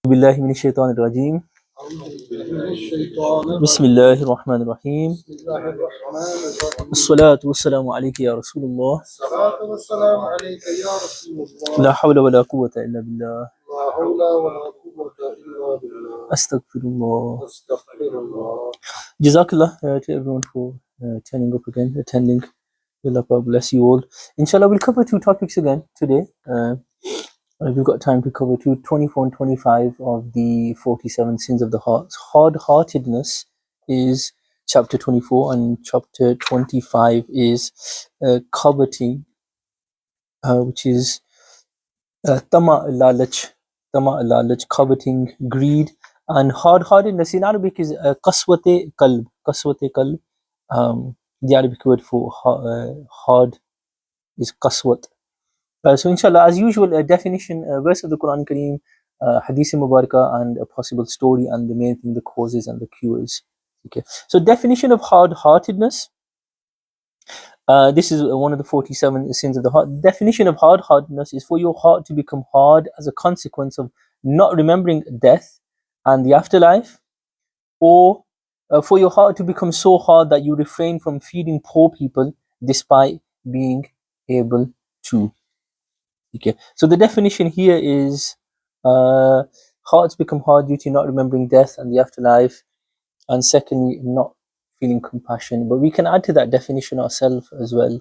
بالله من الشيطان الرجيم بسم الله الرحمن الرحيم الصلاة والسلام عليك يا رسول الله لا حول ولا قوة إلا بالله أستغفر الله Jazakallah to everyone for turning up again, attending. May Allah bless you all. Inshallah, we'll cover two topics again today. We've got time to cover 24 and 25 of the 47 sins of the heart. Hard-heartedness is chapter 24, and chapter 25 is coveting, which is lalach, coveting, greed. And hard-heartedness in Arabic is qaswate qalb. The Arabic word for hard is qaswat. So inshallah, as usual, a definition, a verse of the Quran Kareem, Hadith Mubarakah, and a possible story, and the main thing, the causes and the cures. Okay. So definition of hard-heartedness. This is one of the 47 sins of the heart. Definition of hard-heartedness is for your heart to become hard as a consequence of not remembering death and the afterlife, or for your heart to become so hard that you refrain from feeding poor people despite being able to. Okay, so the definition here is hearts become hard due to not remembering death and the afterlife, and secondly, not feeling compassion. But we can add to that definition ourselves as well.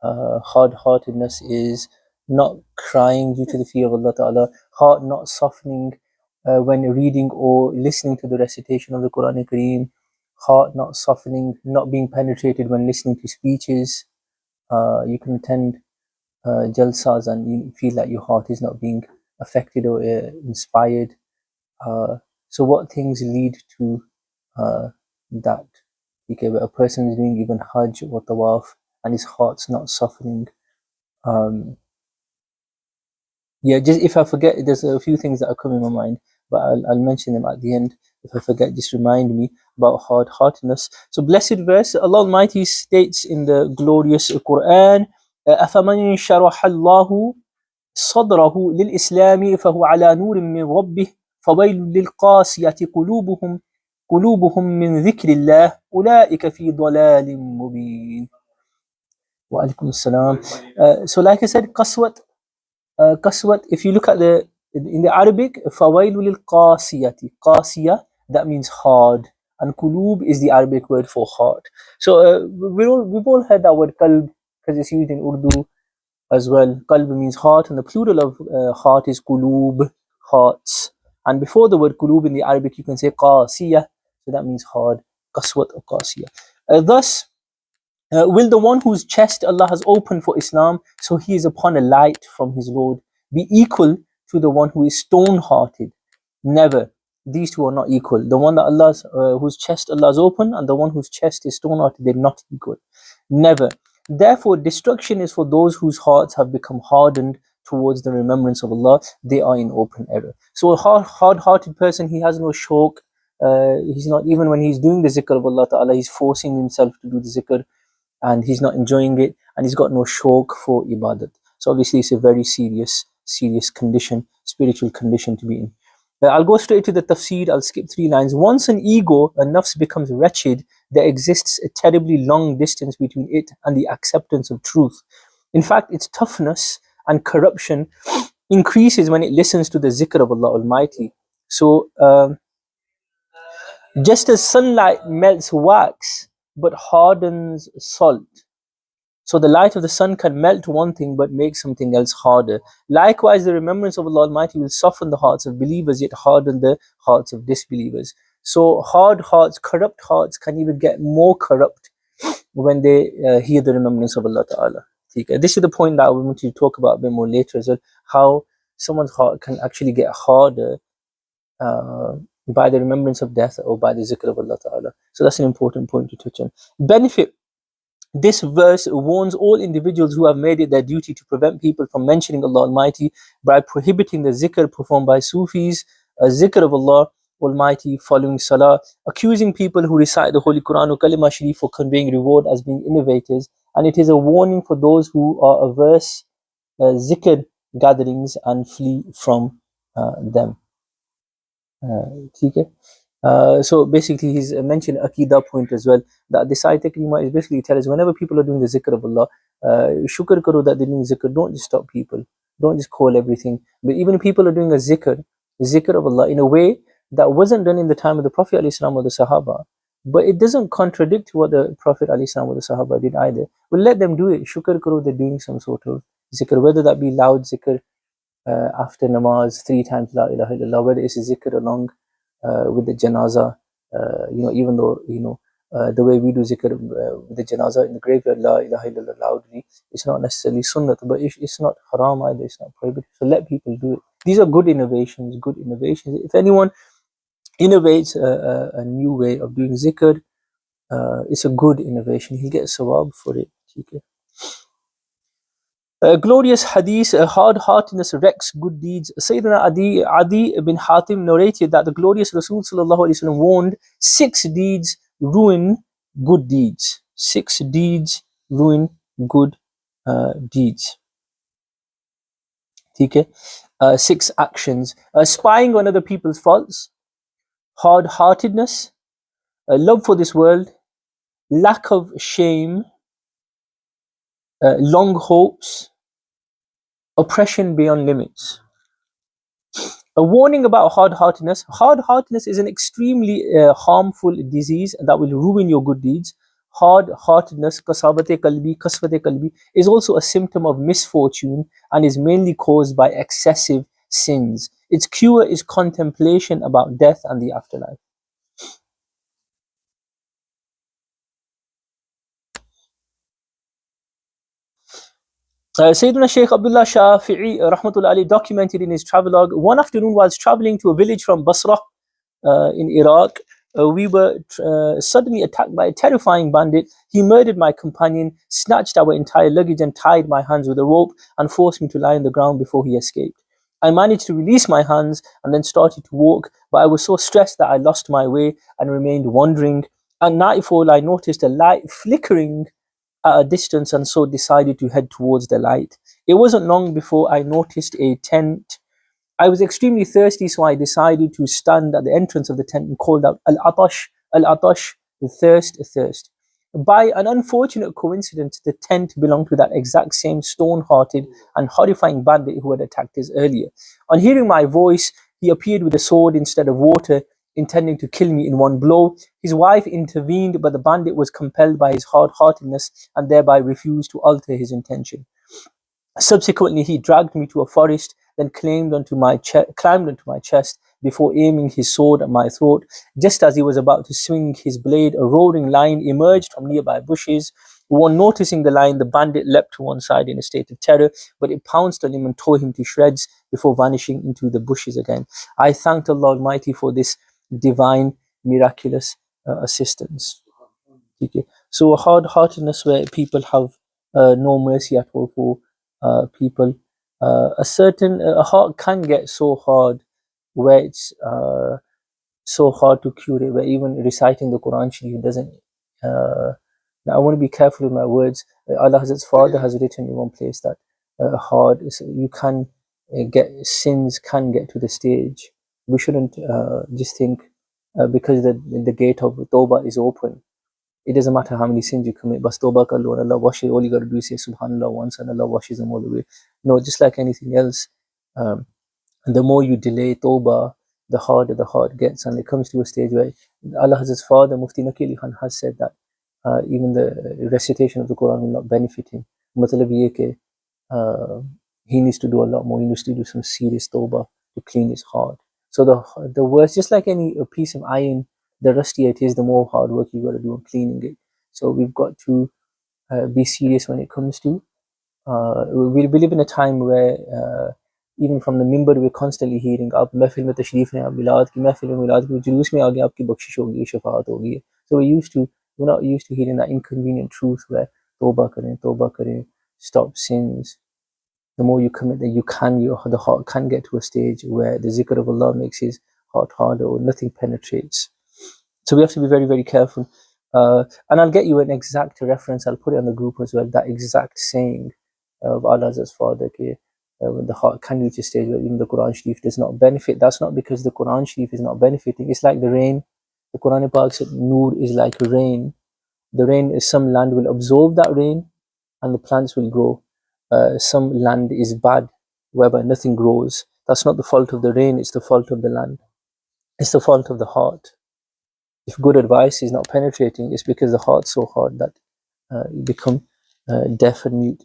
Hard-heartedness is not crying due to the fear of Allah Ta'ala, heart not softening when reading or listening to the recitation of the Quran Kareem, heart not softening, not being penetrated when listening to speeches. You can attend jalsas and you feel like your heart is not being affected or inspired. So what things lead to that? Okay, where a person is doing even Hajj or Tawaf and his heart's not softening. Yeah, just if I forget, there's a few things that are coming in my mind, but I'll mention them at the end. If I forget, just remind me about hard-heartedness. So blessed verse, Allah Almighty states in the glorious Quran, أَفَمَنْ شَرَحَ اللَّهُ صدره للإسلام فهو على نور من ربه فويل للقاسية قلوبهم من ذكر الله أولئك في ضلال مبين. وعليكم السلام. So like I said, qaswat, if you look at in the Arabic, فويل للقاسية, قاسية, that means hard, and qulub is the Arabic word for heart. So we've all heard that word qalb because it's used in Urdu as well. Qalb means heart, and the plural of heart is qulub, hearts. And before the word qulub in the Arabic, you can say qasiyah, so that means hard, qaswat or qasiyah. Thus, will the one whose chest Allah has opened for Islam, so he is upon a light from his Lord, be equal to the one who is stone-hearted? Never. These two are not equal. The one that whose chest Allah has opened, and the one whose chest is stone-hearted, they're not equal. Never. Therefore, destruction is for those whose hearts have become hardened towards the remembrance of Allah. They are in open error. So a hard-hearted person, he has no shauq. He's not, even when he's doing the zikr of Allah Ta'ala, he's forcing himself to do the zikr, and he's not enjoying it, and he's got no shauq for ibadat. So obviously it's a very serious condition, spiritual condition to be in. I'll go straight to the tafsir. I'll skip 3 lines. Once an ego, a nafs, becomes wretched, there exists a terribly long distance between it and the acceptance of truth. In fact, its toughness and corruption increases when it listens to the zikr of Allah Almighty. So just as sunlight melts wax but hardens salt, so the light of the sun can melt one thing but make something else harder. Likewise, the remembrance of Allah Almighty will soften the hearts of believers, yet harden the hearts of disbelievers. So hard hearts, corrupt hearts can even get more corrupt when they hear the remembrance of Allah Ta'ala. This is the point that I want to talk about a bit more later as well, how someone's heart can actually get harder by the remembrance of death or by the zikr of Allah Ta'ala. So that's an important point to touch on. Benefit. This verse warns all individuals who have made it their duty to prevent people from mentioning Allah Almighty by prohibiting the zikr performed by Sufis, zikr of Allah Almighty following Salah, accusing people who recite the Holy Quran or Kalima Sharif for conveying reward as being innovators, and it is a warning for those who are averse zikr gatherings and flee from them. ठीक है. So basically, he's mentioned Akida point as well. That this ayat Karima is basically telling us whenever people are doing the zikr of Allah, shukr karo that they're doing zikr. Don't just stop people. Don't just call everything. But even if people are doing a zikr of Allah in a way that wasn't done in the time of the Prophet ﷺ or the Sahaba, but it doesn't contradict what the Prophet ﷺ or the Sahaba did either. Well, let them do it. Shukr karo they're doing some sort of zikr, whether that be loud zikr after namaz 3 times la ilaha illallah, whether it's a zikr along with the janaza, even though, the way we do zikr with the janaza in the graveyard, la ilaha illallah loudly, it's not necessarily sunnat, but it's not haram either, it's not prohibited. So let people do it. These are good innovations, good innovations. If anyone innovates a new way of doing zikr, it's a good innovation. He'll get sawab for it. Okay. Glorious hadith, hard-heartedness wrecks good deeds. Sayyidina Adi bin Hatim narrated that the glorious Rasul sallallahu alaihi wasallam warned 6 deeds ruin good deeds. 6 deeds ruin good deeds. Okay? 6 actions. Spying on other people's faults, hard-heartedness, love for this world, lack of shame, long hopes, oppression beyond limits. A warning about hard-heartedness. Hard-heartedness is an extremely harmful disease that will ruin your good deeds. Hard-heartedness, kaswate kalbi, is also a symptom of misfortune and is mainly caused by excessive sins. Its cure is contemplation about death and the afterlife. Sayyidina Shaykh Abdullah Shafi'i rahmatullah alayhi documented in his travelogue, one afternoon whilst traveling to a village from Basra in Iraq, we were suddenly attacked by a terrifying bandit. He murdered my companion, snatched our entire luggage and tied my hands with a rope and forced me to lie on the ground before he escaped. I managed to release my hands and then started to walk, but I was so stressed that I lost my way and remained wandering. At nightfall, I noticed a light flickering at a distance and so decided to head towards the light. It wasn't long before I noticed a tent. I was extremely thirsty, so I decided to stand at the entrance of the tent and called out, Al-Atash, Al-Atash, the thirst, the thirst. By an unfortunate coincidence, the tent belonged to that exact same stone-hearted and horrifying bandit who had attacked us earlier. On hearing my voice, he appeared with a sword instead of water, intending to kill me in one blow. His wife intervened, but the bandit was compelled by his hard-heartedness and thereby refused to alter his intention. Subsequently, he dragged me to a forest, then climbed onto my chest before aiming his sword at my throat. Just as he was about to swing his blade, a roaring lion emerged from nearby bushes. On noticing the lion, the bandit leapt to one side in a state of terror, but it pounced on him and tore him to shreds before vanishing into the bushes again. I thanked Allah Almighty for this divine, miraculous assistance. Okay. So hard-heartedness where people have no mercy at all for people. A heart can get so hard where it's so hard to cure it, where even reciting the Quran Sharif doesn't. Now I want to be careful with my words. Allah Hazrat's father has written in one place that you can sins can get to the stage. We shouldn't just think because the gate of Tawbah is open. It doesn't matter how many sins you commit, but Tawbah kar lo and Allah washes. All you got to do is say Subhanallah once and Allah washes them all away. No, just like anything else, and the more you delay Tawbah, the harder the heart gets, and it comes to a stage where Allah Hazrat's father, Mufti Nakil Khan, has said that even the recitation of the Quran will not benefit him. Matlab ye ke, he needs to do a lot more. He needs to do some serious Tawbah to clean his heart. So the worst, just like any piece of iron, the rustier it is, the more hard work you got to do on cleaning it. So we've got to be serious when it comes to. We live in a time where even from the mimbar we're constantly hearing आप महफिल में तशरीफ हैं आप मिलाद की महफिल में मिलाद की जुलूस में आगे आपकी बख्शिश होगी शफाअत होगी. So we're not used to hearing that inconvenient truth where tawbah करें, stop sins. The more you commit, the heart can get to a stage where the zikr of Allah makes his heart harder or nothing penetrates. So we have to be very, very careful. And I'll get you an exact reference. I'll put it on the group as well. That exact saying of Allah's father. when the heart can reach a stage where even the Quran Sharif does not benefit. That's not because the Quran Sharif is not benefiting. It's like the rain. The Quran Pak said, Noor is like rain. The rain is, some land will absorb that rain and the plants will grow. Some land is bad, whereby nothing grows. That's not the fault of the rain, it's the fault of the land. It's the fault of the heart. If good advice is not penetrating, it's because the heart's so hard that you become deaf and mute.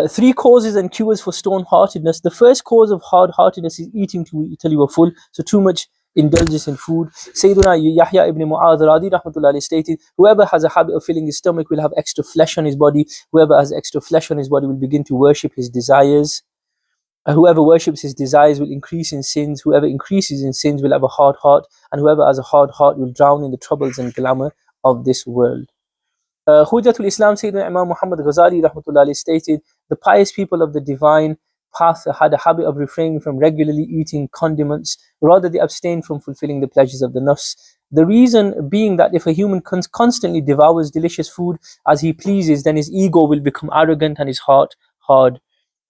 Three causes and cures for stone-heartedness. The first cause of hard-heartedness is eating till you are full, so too much indulgence in food. Sayyidina Yahya ibn Mu'adh Radi rahmatullahi stated, whoever has a habit of filling his stomach will have extra flesh on his body. Whoever has extra flesh on his body will begin to worship his desires. Whoever worships his desires will increase in sins. Whoever increases in sins will have a hard heart. And whoever has a hard heart will drown in the troubles and glamour of this world. Hujjatul Islam Sayyidina Imam Muhammad Ghazali rahmatullahi stated, the pious people of the divine path had a habit of refraining from regularly eating condiments. Rather, they abstained from fulfilling the pleasures of the nafs. The reason being that if a human constantly devours delicious food as he pleases, then his ego will become arrogant and his heart hard.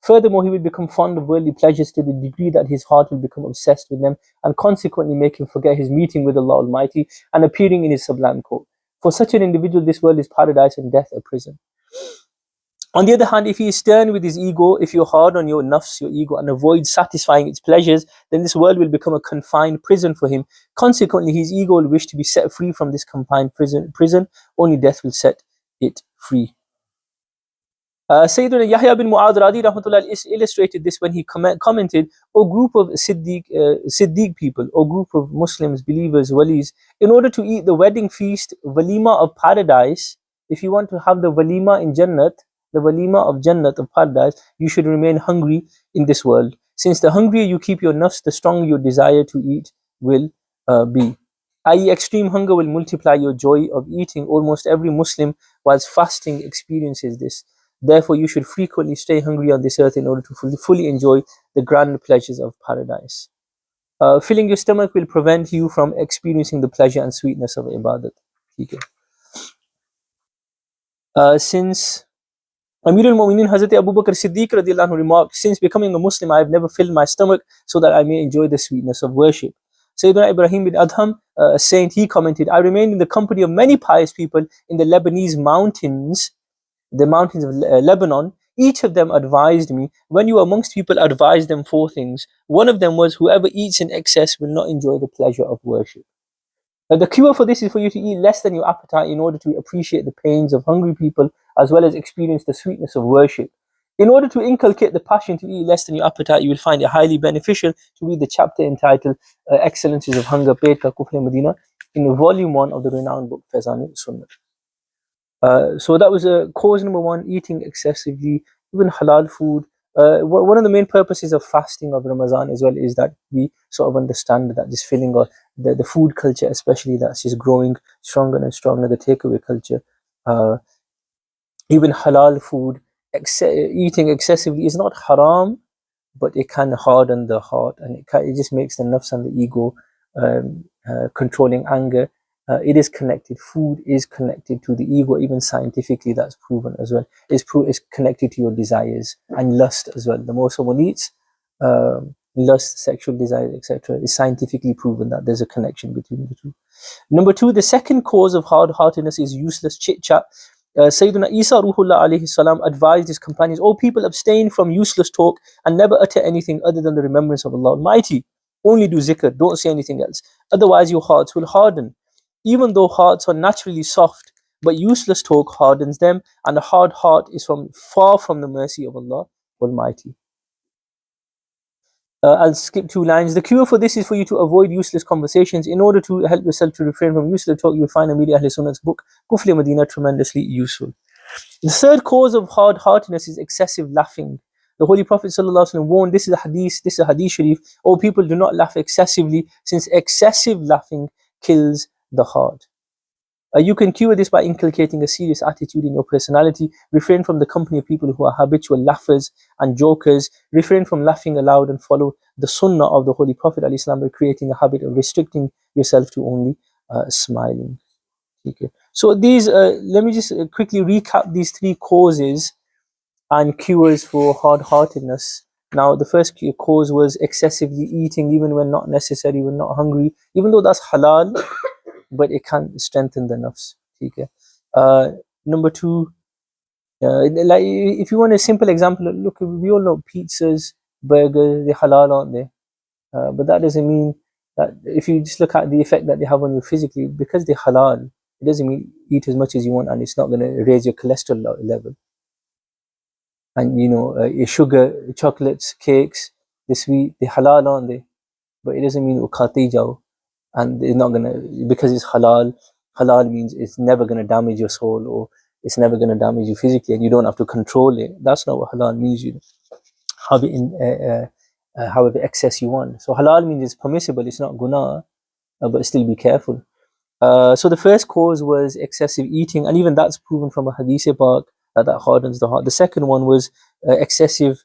Furthermore, he will become fond of worldly pleasures to the degree that his heart will become obsessed with them and consequently make him forget his meeting with Allah Almighty and appearing in his sublime court. For such an individual, this world is paradise and death a prison. On the other hand, if he is stern with his ego, if you're hard on your nafs, your ego, and avoid satisfying its pleasures, then this world will become a confined prison for him. Consequently, his ego will wish to be set free from this confined prison. Only death will set it free. Sayyidina Yahya bin Mu'adh Radi rahmatullah illustrated this when he commented, O group of Siddiq people, O group of Muslims, believers, walis, in order to eat the wedding feast, walima of paradise, if you want to have the walima in Jannat, the walima of Jannat of paradise, you should remain hungry in this world. Since the hungrier you keep your nafs, the stronger your desire to eat will be. I.e., extreme hunger will multiply your joy of eating. Almost every Muslim, whilst fasting, experiences this. Therefore, you should frequently stay hungry on this earth in order to fully enjoy the grand pleasures of paradise. Filling your stomach will prevent you from experiencing the pleasure and sweetness of ibadat. Since Amir al-Mu'minin Hazrat Abu Bakr Siddiq radiallahu anhu remarked, since becoming a Muslim, I have never filled my stomach so that I may enjoy the sweetness of worship. Sayyidina Ibrahim bin Adham, a saint, he commented, I remained in the company of many pious people in the Lebanese mountains, the mountains of Lebanon. Each of them advised me, when you are amongst people, advise them 4 things. One of them was, whoever eats in excess will not enjoy the pleasure of worship. The cure for this is for you to eat less than your appetite in order to appreciate the pains of hungry people as well as experience the sweetness of worship. In order to inculcate the passion to eat less than your appetite, you will find it highly beneficial to read the chapter entitled Excellencies of Hunger, Pet Ka Kufr Medina, in volume 1 of the renowned book Fezan Sunnah. So that was cause number 1, eating excessively, even halal food. One of the main purposes of fasting of Ramadan as well is that we sort of understand that this feeling of the food culture, especially, that's just growing stronger and stronger, the takeaway culture. Even halal food, eating excessively is not haram, but it can harden the heart, and it just makes the nafs and the ego controlling anger. It is connected. Food is connected to the ego, even scientifically that's proven as well. It's connected to your desires and lust as well. The more someone eats, lust, sexual desires, etc., is scientifically proven that there's a connection between the two. Number 2, the second cause of hard-heartedness is useless chit-chat. Sayyidina Isa Ruhullah alayhi salam advised his companions, O people, abstain from useless talk and never utter anything other than the remembrance of Allah Almighty. Only do zikr, don't say anything else. Otherwise your hearts will harden. Even though hearts are naturally soft, but useless talk hardens them, and a hard heart is far from the mercy of Allah Almighty. I'll skip 2 lines. The cure for this is for you to avoid useless conversations. In order to help yourself to refrain from useless talk, you will find Amir Ahl Sunnah's book, Kufl Medina, tremendously useful. The third cause of hard-heartedness is excessive laughing. The Holy Prophet ﷺ warned, this is a hadith sharif, O people, do not laugh excessively, since excessive laughing kills the heart. You can cure this by inculcating a serious attitude in your personality. Refrain from the company of people who are habitual laughers and jokers. Refrain from laughing aloud and follow the sunnah of the Holy Prophet ﷺ by creating a habit of restricting yourself to only smiling. Okay. So these, let me just quickly recap these 3 causes and cures for hard-heartedness. Now, the first cause was excessively eating, even when not necessary, when not hungry, even though that's halal, but it can strengthen the nafs. Okay. Number two, like if you want a simple example, look, we all know pizzas, burgers, they're halal, aren't they? But that doesn't mean that if you just look at the effect that they have on you physically, because they're halal, it doesn't mean eat as much as you want and it's not going to raise your cholesterol level. And your sugar, chocolates, cakes, the sweet, they're halal, aren't they? But it doesn't mean khati jao, and it's not gonna, because it's halal. Halal means it's never gonna damage your soul, or it's never gonna damage you physically, and you don't have to control it. That's not what halal means. You have it in however excess you want. So halal means it's permissible. It's not guna, but still be careful. So the first cause was excessive eating, and even that's proven from a hadith park that hardens the heart. The second one was excessive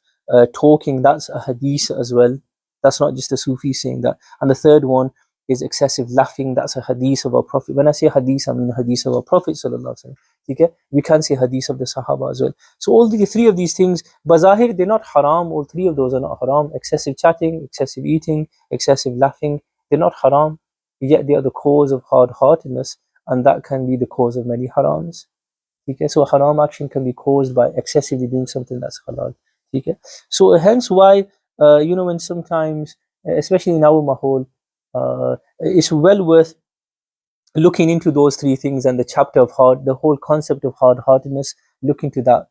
talking. That's a hadith as well. That's not just a Sufi saying that. And the third one is excessive laughing. That's a hadith of our Prophet. When I say hadith, I mean hadith of our Prophet sallallahu alaihi wasallam. Okay? We can say hadith of the Sahaba as well. So all the three of these things, bazahir, they're not haram. All three of those are not haram. Excessive chatting, excessive eating, excessive laughing, they're not haram. Yet they are the cause of hard-heartedness, and that can be the cause of many harams. Okay? So haram action can be caused by excessively doing something that's halal. Okay? So hence why, when sometimes, especially in our mahol, it's well worth looking into those three things, and the chapter of the whole concept of hard-heartedness, look into that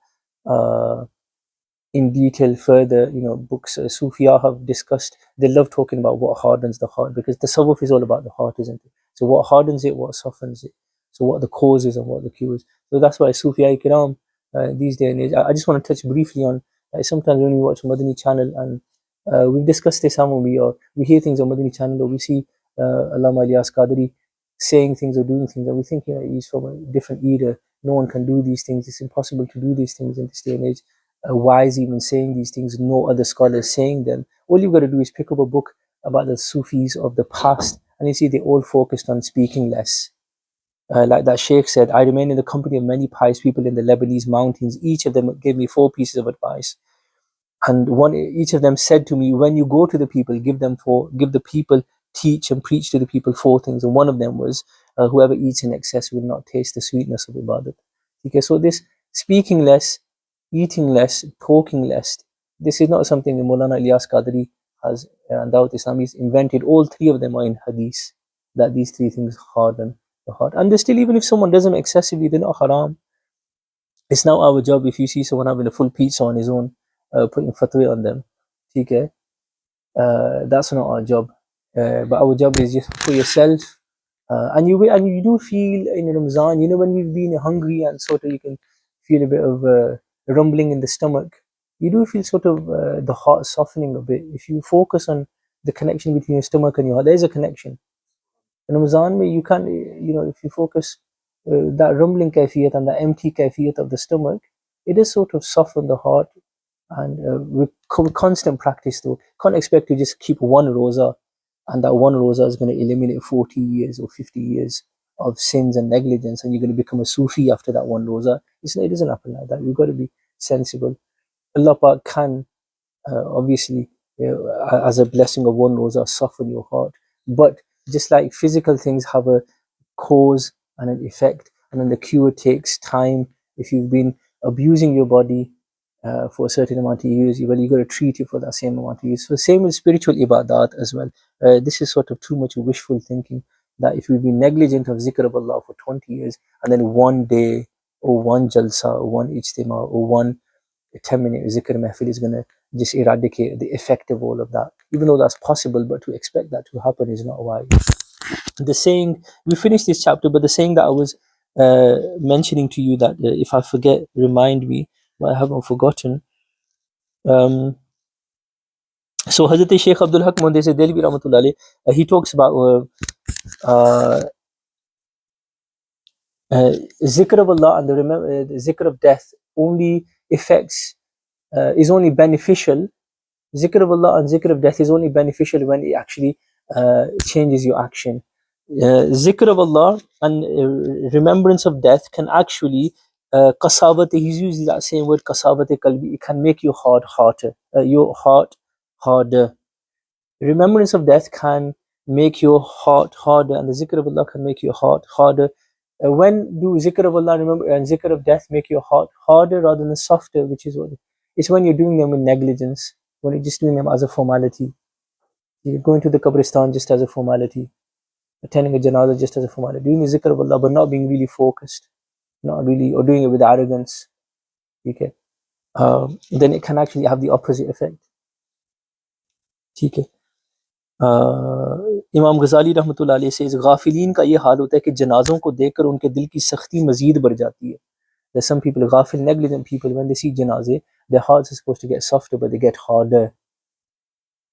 in detail further. Books Sufia have discussed. They love talking about what hardens the heart, because the tasawwuf is all about the heart, isn't it? So what hardens it, what softens it, so what the causes and what the cures. So that's why Sufia Kiram these days and age. I just want to touch briefly on, sometimes when we watch Madani channel, and we've discussed this, or we hear things on Madani channel, or we see Allama Ilyas Qadri saying things or doing things, and we think, he's from a different era. No one can do these things. It's impossible to do these things in this day and age. Why is he even saying these things? No other scholar is saying them. All you've got to do is pick up a book about the Sufis of the past, and you see they all focused on speaking less. Like that Sheikh said, I remain in the company of many pious people in the Lebanese mountains. Each of them gave me 4 pieces of advice. And each of them said to me, when you go to the people, give the people, teach and preach to the people 4 things. And one of them was, whoever eats in excess will not taste the sweetness of ibadat. Okay, so this speaking less, eating less, talking less, this is not something that Maulana Ilyas Qadri has, and Dawat Islami's invented. All 3 of them are in hadith, that these 3 things harden the heart. And still, even if someone does them excessively, they're not haram. It's now our job, if you see someone having a full pizza on his own, putting fatwa on them, okay, that's not our job. But our job is just for yourself. And you do feel in Ramzan, when we've been hungry and sort of you can feel a bit of rumbling in the stomach, you do feel sort of the heart softening a bit. If you focus on the connection between your stomach and your heart, there's a connection. In Ramzan, you can't, if you focus that rumbling kaifiyat and the empty kaifiyat of the stomach, it does sort of soften the heart. And with constant practice, though, can't expect to just keep one roza, and that one roza is going to eliminate 40 years or 50 years of sins and negligence, and you're going to become a Sufi after that one roza. It doesn't happen like that. You've got to be sensible. Allah Pak can obviously, as a blessing of one roza, soften your heart. But just like physical things have a cause and an effect, and then the cure takes time. If you've been abusing your body for a certain amount of years, you've got to treat it for that same amount of years. So same with spiritual ibadat as well. This is sort of too much wishful thinking, that if you've been negligent of zikr of Allah for 20 years, and then one day, or one jalsa, or one ijtima, or one 10-minute zikr mahfil is going to just eradicate the effect of all of that. Even though that's possible, but to expect that to happen is not wise. The saying, we finished this chapter, but the saying that I was mentioning to you, that if I forget, remind me, but I haven't forgotten. So Hazrat Sheikh Abdul Haq Muhammad Delvi Rahmatullah Alayh, he talks about zikr of Allah and the zikr of death only affects, is only beneficial. Zikr of Allah and zikr of death is only beneficial when it actually changes your action. Zikr of Allah and remembrance of death can actually Qasawati, he's using that same word, qasawati qalbi, it can make you hard-hearted, your heart harder. Remembrance of death can make your heart harder, and the zikr of Allah can make your heart harder. When do zikr of Allah remember and zikr of death make your heart harder rather than softer? Which is what it's when you're doing them with negligence, when you're just doing them as a formality. You're going to the Qabristan just as a formality, attending a janazah just as a formality, doing the zikr of Allah but not being really focused, not really, or doing it with arrogance. Okay, then it can actually have the opposite effect. Okay. इमाम गज़ाली रहमतुल्लाह अलैह से गाफिलीन का ये हाल होता है कि जनाज़ों को देखकर उनके दिल की सख्ती मज़ीद बढ़ जाती है. There's some people, ghafil, negligent people, when they see janazeh, their hearts are supposed to get softer, but they get harder.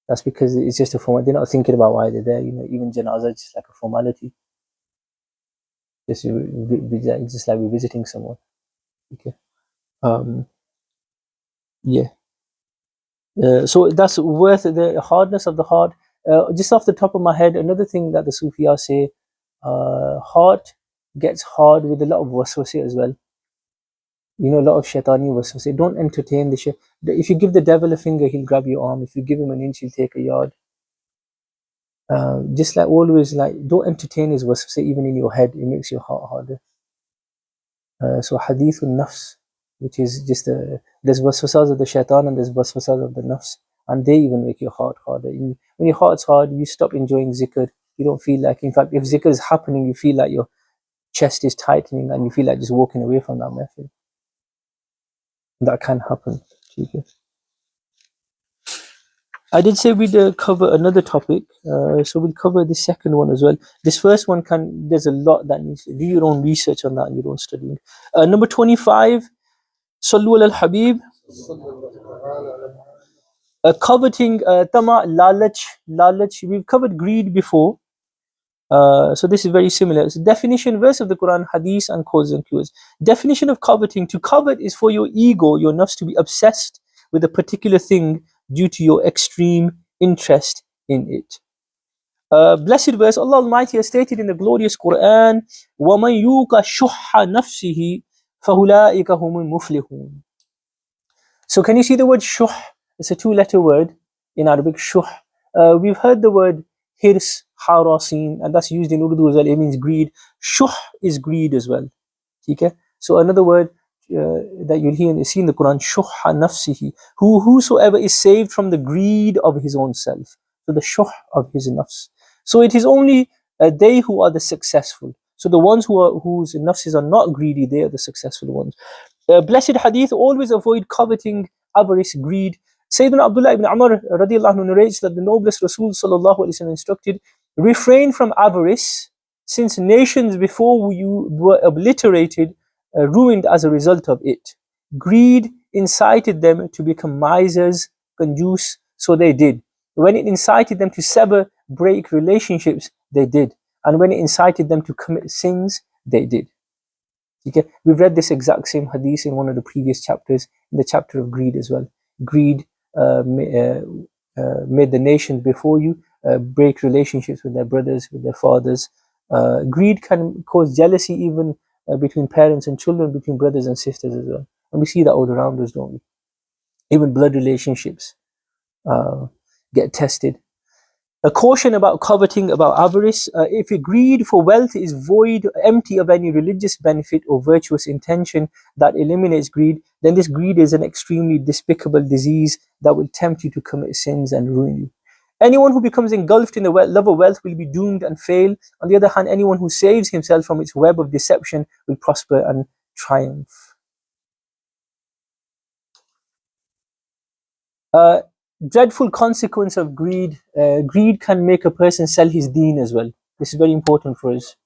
That's because it's just a formality. They're not thinking about why they're there. You know, even janazah is just like a formality. Just like we're visiting someone. Okay. Yeah. So that's worth the hardness of the heart. Just off the top of my head, another thing that the Sufiyas say, heart gets hard with a lot of waswasa as well. You know, a lot of shaitani waswasa. Don't entertain the shit. If you give the devil a finger, he'll grab your arm. If you give him an inch, he'll take a yard. Just like always, like don't entertain his waswasa even in your head. It makes your heart harder. So hadithun nafs, which is just there's waswasas of the shaitan and there's waswasas of the nafs, and they even make your heart harder. When your heart's hard, you stop enjoying zikr. You don't feel like, in fact, if zikr is happening, you feel like your chest is tightening and you feel like just walking away from that method. That can happen. I did say we'd cover another topic, so we'll cover the second one as well. This first one there's a lot that needs to do your own research on that and your own studying. Number 25, Sallu al Habib. Coveting, tama, lalach. We've covered greed before. So this is very similar. It's a definition, verse of the Quran, hadith, and causes and cures. Definition of coveting. To covet is for your ego, your nafs, to be obsessed with a particular thing due to your extreme interest in it. Blessed verse, Allah Almighty has stated in the glorious Quran, وَمَنْ يُوقَ شُحَّ نَفْسِهِ فَأُولَٰئِكَ هُمُ الْمُفْلِحُونَ. So can you see the word shuh? It's a two-letter word in Arabic, shuh. We've heard the word hirs, harasin, and that's used in Urdu as well. It means greed. Shuh is greed as well. Okay? So another word that you'll hear and see in the Quran, shuhha nafsihi, whosoever is saved from the greed of his own self. So the shuh of his nafs. So it is only they who are the successful. So the ones whose nafses are not greedy, they are the successful ones. Blessed hadith, always avoid coveting, avarice, greed. Sayyidina Abdullah ibn Amr radiallahu anhu narrates that the noblest Rasul sallallahu alaihi wasallam instructed, refrain from avarice, since nations before you were obliterated, ruined as a result of it. Greed incited them to become misers, conduce, so they did. When it incited them to sever, break relationships, they did. And when it incited them to commit sins, they did. Okay? We've read this exact same hadith in one of the previous chapters, in the chapter of greed as well. Greed made the nations before you break relationships with their brothers, with their fathers. Greed can cause jealousy even between parents and children, between brothers and sisters as well. And we see that all around us, don't we? Even blood relationships get tested. A caution about coveting, about avarice. If your greed for wealth is void, empty of any religious benefit or virtuous intention that eliminates greed, then this greed is an extremely despicable disease that will tempt you to commit sins and ruin you. Anyone who becomes engulfed in the love of wealth will be doomed and fail. On the other hand, anyone who saves himself from its web of deception will prosper and triumph. Dreadful consequence of greed. Greed can make a person sell his deen as well. This is very important for us.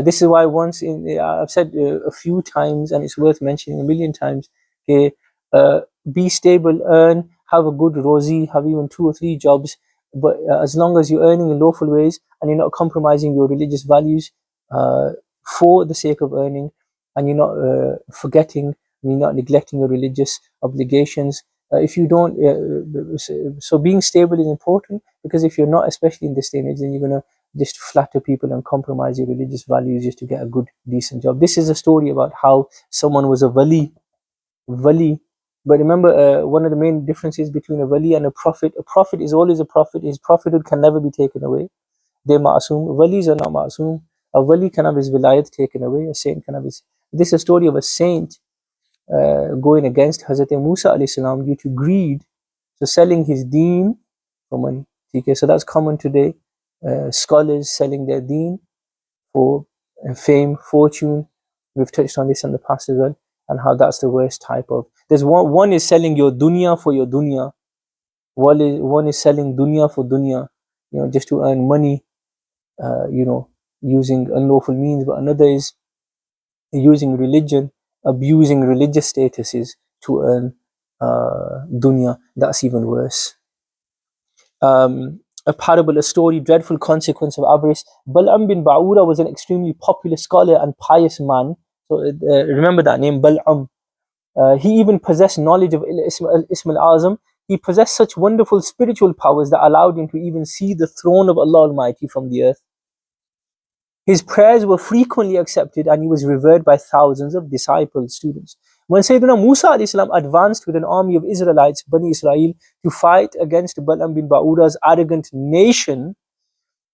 This is why I've said a few times, and it's worth mentioning a million times, okay, be stable, earn, have a good rozi, have even 2 or 3 jobs, but as long as you're earning in lawful ways and you're not compromising your religious values for the sake of earning, and you're not forgetting, and you're not neglecting your religious obligations. If you don't, so being stable is important, because if you're not, especially in this day and age, then you're going to just to flatter people and compromise your religious values just to get a good, decent job. This is a story about how someone was a wali. But remember, one of the main differences between a wali and a prophet is always a prophet. His prophethood can never be taken away. They're ma'asum. Walis are not ma'asum. A wali can have his wilayat taken away. A saint can have his. This is a story of a saint going against Hazrat Musa alayhi salam due to greed. So selling his deen for money. Okay, so that's common today. Scholars selling their deen for fame, fortune. We've touched on this in the past as well, and how that's the worst type of. There's one is selling your dunya for your dunya. One is selling dunya for dunya, just to earn money, using unlawful means. But another is using religion, abusing religious statuses to earn dunya. That's even worse. A parable, a story, dreadful consequence of avarice. Bal'am bin Ba'ura was an extremely popular scholar and pious man. So remember that name, Bal'am. He even possessed knowledge of Ism al-Azam. He possessed such wonderful spiritual powers that allowed him to even see the throne of Allah Almighty from the earth. His prayers were frequently accepted and he was revered by thousands of disciples, students. When Sayyidina Musa advanced with an army of Israelites, Bani Israel, to fight against Bal'am bin Ba'ura's arrogant nation,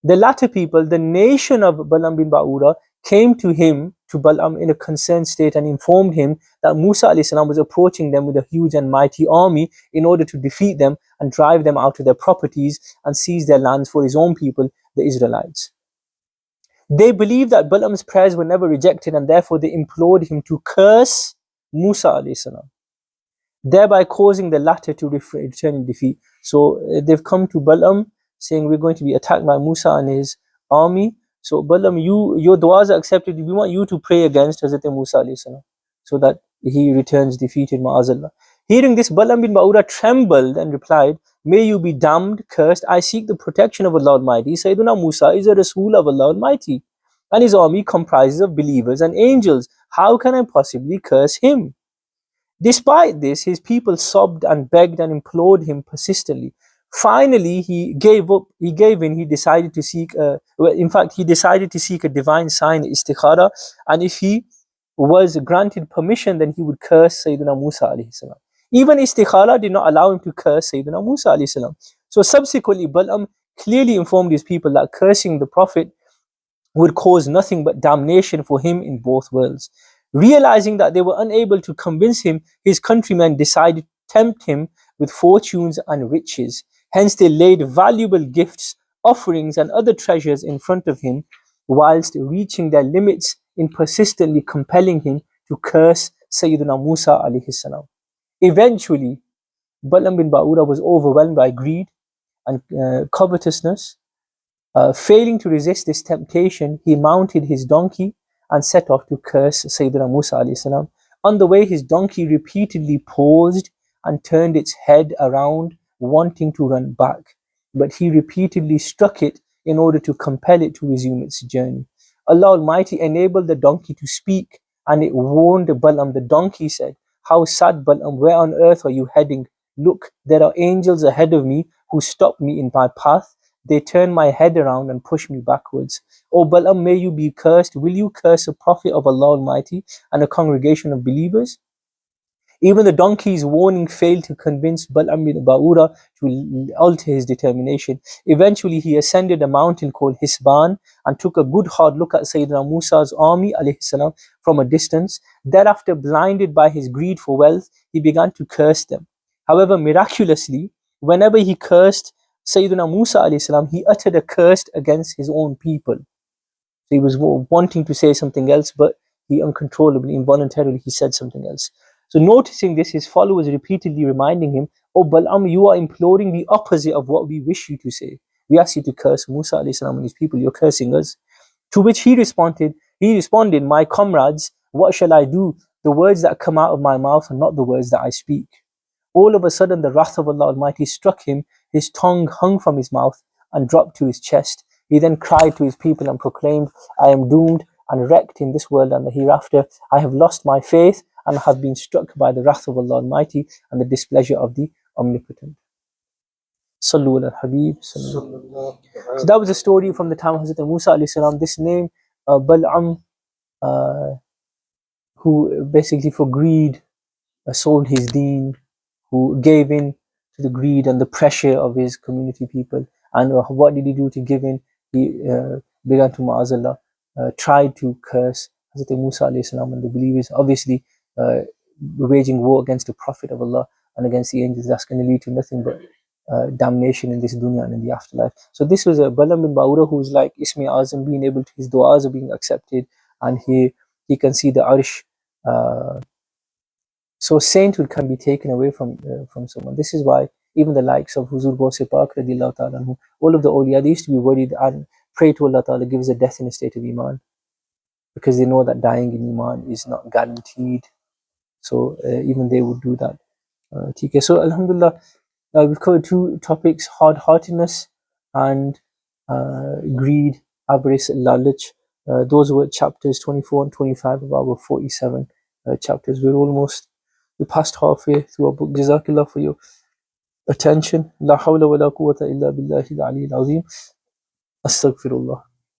the latter people, the nation of Bal'am bin Ba'ura, came to him, to Bal'am, in a concerned state and informed him that Musa was approaching them with a huge and mighty army in order to defeat them and drive them out of their properties and seize their lands for his own people, the Israelites. They believed that Bal'am's prayers were never rejected, and therefore they implored him to curse Musa thereby causing the latter to return in defeat. So they've come to Bal'am saying, we're going to be attacked by Musa and his army. So Bal'am, your du'as are accepted. We want you to pray against Hazrat Musa so that he returns defeated, ma'azallah. Hearing this, Bal'am bin Ba'ura trembled and replied, may you be damned, cursed. I seek the protection of Allah Almighty. Sayyidina Musa is a Rasul of Allah Almighty, and his army comprises of believers and angels. How can I possibly curse him? Despite this, his people sobbed and begged and implored him persistently. Finally, he gave up. He gave in. He decided to seek. He decided to seek a divine sign, istikhara, and if he was granted permission, then he would curse Sayyidina Musa alayhi salam. Even istikhara did not allow him to curse Sayyidina Musa alayhi salam. So subsequently, Bal'am clearly informed his people that cursing the Prophet would cause nothing but damnation for him in both worlds. Realizing that they were unable to convince him, his countrymen decided to tempt him with fortunes and riches. Hence they laid valuable gifts, offerings and other treasures in front of him, whilst reaching their limits in persistently compelling him to curse Sayyidina Musa alayhi salam. Eventually, Bal'am bin Ba'ura was overwhelmed by greed and covetousness. Failing to resist this temptation, he mounted his donkey and set off to curse Sayyidina Musa alayhi salam. On the way, his donkey repeatedly paused and turned its head around, wanting to run back. But he repeatedly struck it in order to compel it to resume its journey. Allah Almighty enabled the donkey to speak, and it warned Bal'am. The donkey said, how sad, Bal'am, where on earth are you heading? Look, there are angels ahead of me who stop me in my path. They turn my head around and push me backwards. O Bal'am, may you be cursed. Will you curse a prophet of Allah Almighty and a congregation of believers? Even the donkey's warning failed to convince Bal'am bin Ba'ura to alter his determination. Eventually, he ascended a mountain called Hisban and took a good hard look at Sayyidina Musa's army alayhi salam from a distance. Thereafter, blinded by his greed for wealth, he began to curse them. However, miraculously, whenever he cursed Sayyidina Musa alayhi salam, he uttered a curse against his own people. So he was wanting to say something else, but he uncontrollably, involuntarily, he said something else. So noticing this, his followers repeatedly reminding him, oh Bal'am, you are imploring the opposite of what we wish you to say. We ask you to curse Musa alayhi salam and his people, you're cursing us. To which he responded, my comrades, what shall I do? The words that come out of my mouth are not the words that I speak. All of a sudden, the wrath of Allah Almighty struck him. His tongue hung from his mouth and dropped to his chest. He then cried to his people and proclaimed, I am doomed and wrecked in this world and the hereafter. I have lost my faith and have been struck by the wrath of Allah Almighty and the displeasure of the Omnipotent. Sallu ala Habib. So that was a story from the time of Hazrat Musa alayhi salam. This name, Bal'am, uh, who basically for greed sold his deen, who gave in to the greed and the pressure of his community people. And what did he do to give in? He began to, ma'azallah, tried to curse Hazrat Musa alayhi salam and the believers. Obviously, uh, waging war against the Prophet of Allah and against the angels, that's going to lead to nothing but damnation in this dunya and in the afterlife. So this was a Balam bin Ba'ura who's like Ismi Azam, being able to, his du'as are being accepted, and he can see the arsh. So sainthood can be taken away from someone. This is why even the likes of Huzur Ghaus Pak radiallahu ta'ala anhu, all of the awliya, they used to be worried and pray to Allah ta'ala, give us a death in a state of iman, because they know that dying in iman is not guaranteed. So even they would do that. TK. So alhamdulillah, we've covered two topics: hard-heartedness and greed, avarice, lalach. Those were chapters 24 and 25 of our 47 chapters. We passed halfway through our book. Jazakallah for your attention. La hawla wa la quwwata illa billahi al-ali al-azim. Astaghfirullah.